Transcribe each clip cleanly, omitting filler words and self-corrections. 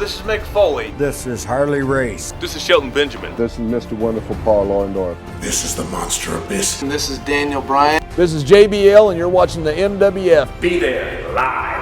this is Mick Foley. This is Harley Race. This is Shelton Benjamin. This is Mr. Wonderful Paul Orndorff. This is the Monster Abyss. And this is Daniel Bryan. This is JBL, and you're watching the MWF. Be there, live.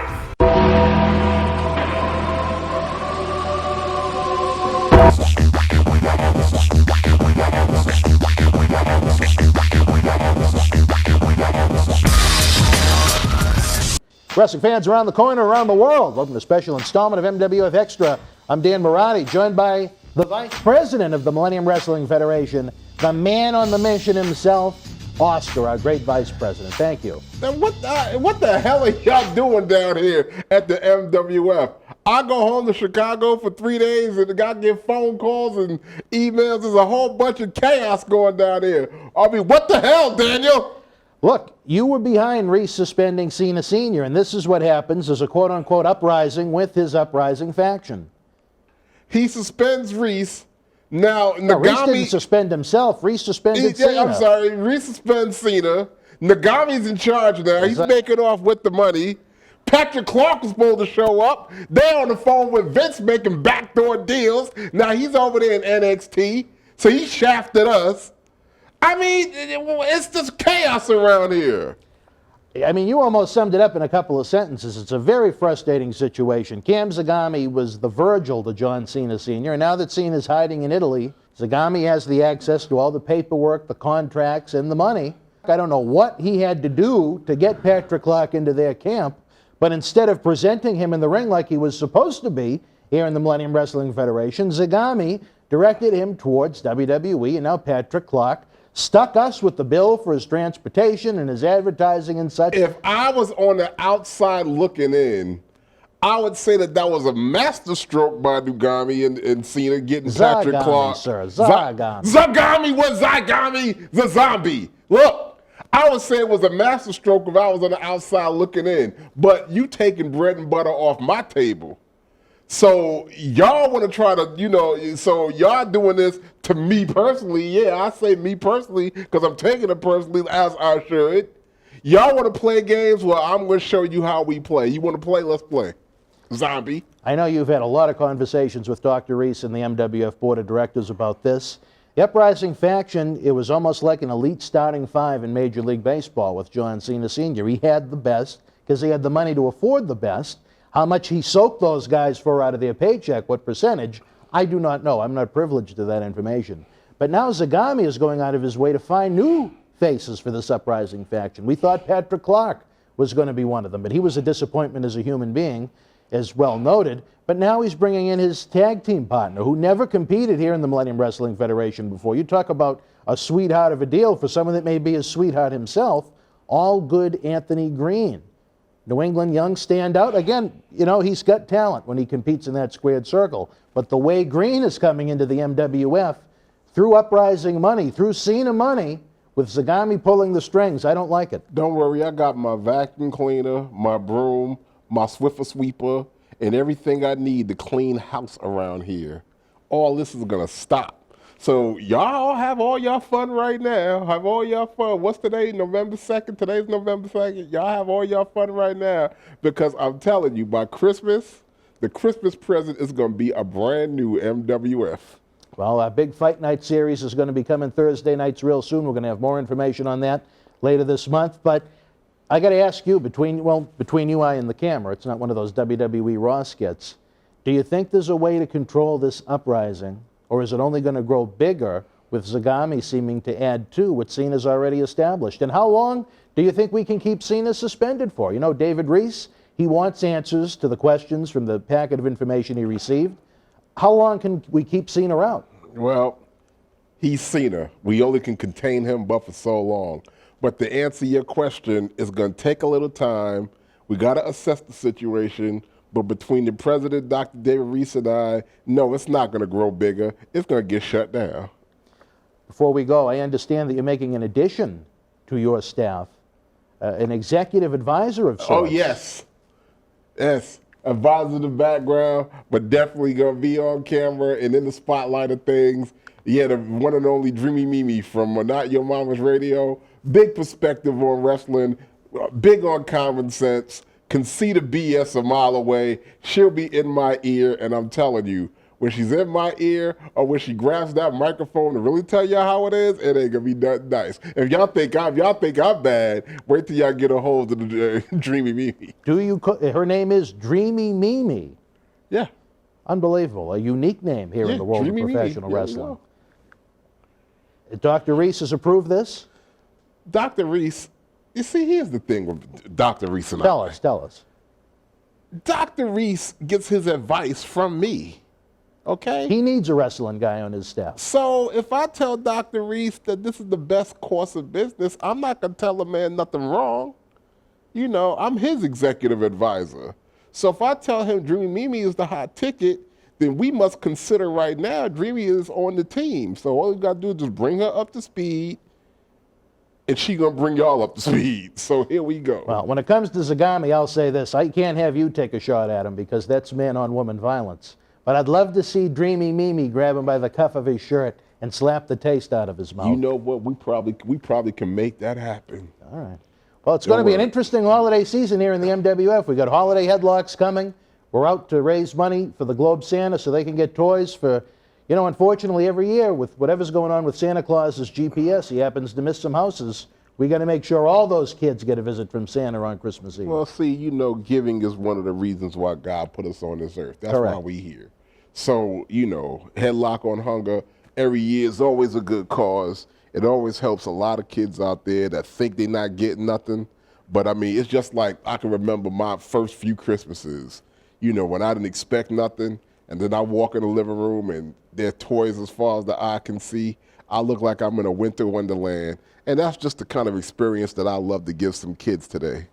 Wrestling fans around the corner, around the world, welcome to a special installment of MWF Extra. I'm Dan Marotti, joined by the Vice President of the Millennium Wrestling Federation, the man on the mission himself, Oscar, our great Vice President. Thank you. Now what the hell are y'all doing down here at the MWF? I go home to Chicago for 3 days and I get phone calls and emails. There's a whole bunch of chaos going down here. I mean, what the hell, Daniel? Look, you were behind Reese suspending Cena Sr., and this is what happens as a quote-unquote uprising with his uprising faction. He suspends Reese. Now, No, Reese didn't suspend himself. Reese suspended Cena. I'm sorry. Reese suspends Cena. Nagami's in charge now. He's making off with the money. Patrick Clark was supposed to show up. They're on the phone with Vince making backdoor deals. Now he's over there in NXT. So he shafted us. I mean, it's just chaos around here. I mean, you almost summed it up in a couple of sentences. It's a very frustrating situation. Cam Zagami was the Virgil to John Cena Sr., and now that Cena's hiding in Italy, Zagami has the access to all the paperwork, the contracts, and the money. I don't know what he had to do to get Patrick Clark into their camp, but instead of presenting him in the ring like he was supposed to be here in the Millennium Wrestling Federation, Zagami directed him towards WWE, and now Patrick Clark stuck us with the bill for his transportation and his advertising and such. If I was on the outside looking in, I would say that was a masterstroke by Zagami and Cena getting Patrick Clark. Sir, Zagami. Zagami was Zagami, the zombie. Look, I would say it was a masterstroke if I was on the outside looking in. But you taking bread and butter off my table. So y'all want to try to, so y'all doing this to me personally. Yeah, I say me personally because I'm taking it personally as I should. Y'all want to play games? Well, I'm going to show you how we play. You want to play? Let's play. Zombie. I know you've had a lot of conversations with Dr. Reese and the MWF Board of Directors about this. The Uprising faction, it was almost like an elite starting five in Major League Baseball with John Cena Sr. He had the best because he had the money to afford the best. How much he soaked those guys for out of their paycheck, what percentage, I do not know. I'm not privileged to that information. But now Zagami is going out of his way to find new faces for this uprising faction. We thought Patrick Clark was going to be one of them, but he was a disappointment as a human being, as well noted. But now he's bringing in his tag team partner, who never competed here in the Millennium Wrestling Federation before. You talk about a sweetheart of a deal for someone that may be a sweetheart himself, all good Anthony Green. New England young standout. Again, he's got talent when he competes in that squared circle. But the way Green is coming into the MWF, through uprising money, through Cena money, with Zagami pulling the strings, I don't like it. Don't worry, I got my vacuum cleaner, my broom, my Swiffer sweeper, and everything I need to clean house around here. All this is going to stop. So y'all have all your fun right now. Have all your fun. What's today? November 2nd? Today's November 2nd. Y'all have all your fun right now because I'm telling you, by Christmas, the Christmas present is going to be a brand new MWF. Well, our big Fight Night series is going to be coming Thursday nights real soon. We're going to have more information on that later this month. But I got to ask you, between you, I, and the camera, it's not one of those WWE Raw skits. Do you think there's a way to control this uprising? Or is it only going to grow bigger with Zagami seeming to add to what Cena's already established? And how long do you think we can keep Cena suspended for? David Reese, he wants answers to the questions from the packet of information he received. How long can we keep Cena out? Well, he's Cena. We only can contain him but for so long. But to answer your question, it's going to take a little time. We got to assess the situation. But between the president, Dr. David Reese, and I, no, it's not going to grow bigger. It's going to get shut down. Before we go, I understand that you're making an addition to your staff, an executive advisor of sorts. Oh, yes. Yes. Advisor in the background, but definitely going to be on camera and in the spotlight of things. Yeah, the one and only Dreamy Mimi from Not Your Mama's Radio. Big perspective on wrestling, big on common sense. can see the BS a mile away. She'll be in my ear, and I'm telling you, when she's in my ear or when she grabs that microphone to really tell y'all how it is, it ain't gonna be nothing nice. If y'all think I'm bad, wait till y'all get a hold of the Dreamy Mimi. Her name is Dreamy Mimi. Yeah. Unbelievable. A unique name here in the world of professional wrestling. Dr. Reese has approved this? Dr. Reese, you see, here's the thing with Dr. Reese and Tell us. Dr. Reese gets his advice from me, okay? He needs a wrestling guy on his staff. So if I tell Dr. Reese that this is the best course of business, I'm not going to tell a man nothing wrong. You know, I'm his executive advisor. So if I tell him Dreamy Mimi is the hot ticket, then we must consider right now Dreamy is on the team. So all we got to do is just bring her up to speed, and she going to bring y'all up to speed. So here we go. Well, when it comes to Zagami, I'll say this. I can't have you take a shot at him because that's man-on-woman violence. But I'd love to see Dreamy Mimi grab him by the cuff of his shirt and slap the taste out of his mouth. You know what? We probably can make that happen. All right. Well, it's going to be an interesting holiday season here in the MWF. We got holiday headlocks coming. We're out to raise money for the Globe Santa so they can get toys for, you know, unfortunately every year with whatever's going on with Santa Claus's GPS, he happens to miss some houses. We got to make sure all those kids get a visit from Santa on Christmas Eve. Well, see, you know, giving is one of the reasons why God put us on this earth. That's Correct. why we here. So, you know, Headlock on Hunger every year is always a good cause. It always helps a lot of kids out there that think they're not getting nothing. But, I mean, it's just like I can remember my first few Christmases, you know, when I didn't expect nothing, and then I walk in the living room and there are toys as far as the eye can see. I look like I'm in a winter wonderland. And that's just the kind of experience that I love to give some kids today.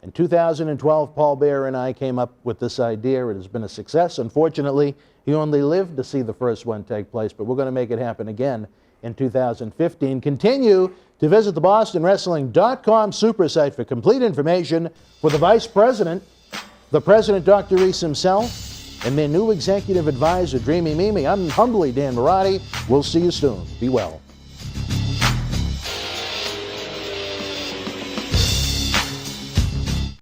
In 2012, Paul Bear and I came up with this idea. It has been a success. Unfortunately, he only lived to see the first one take place, but we're going to make it happen again in 2015. Continue to visit the BostonWrestling.com super site for complete information for the Vice President, the President, Dr. Reese himself, and their new Executive Advisor, Dreamy Mimi. I'm humbly Dan Marotti. We'll see you soon. Be well.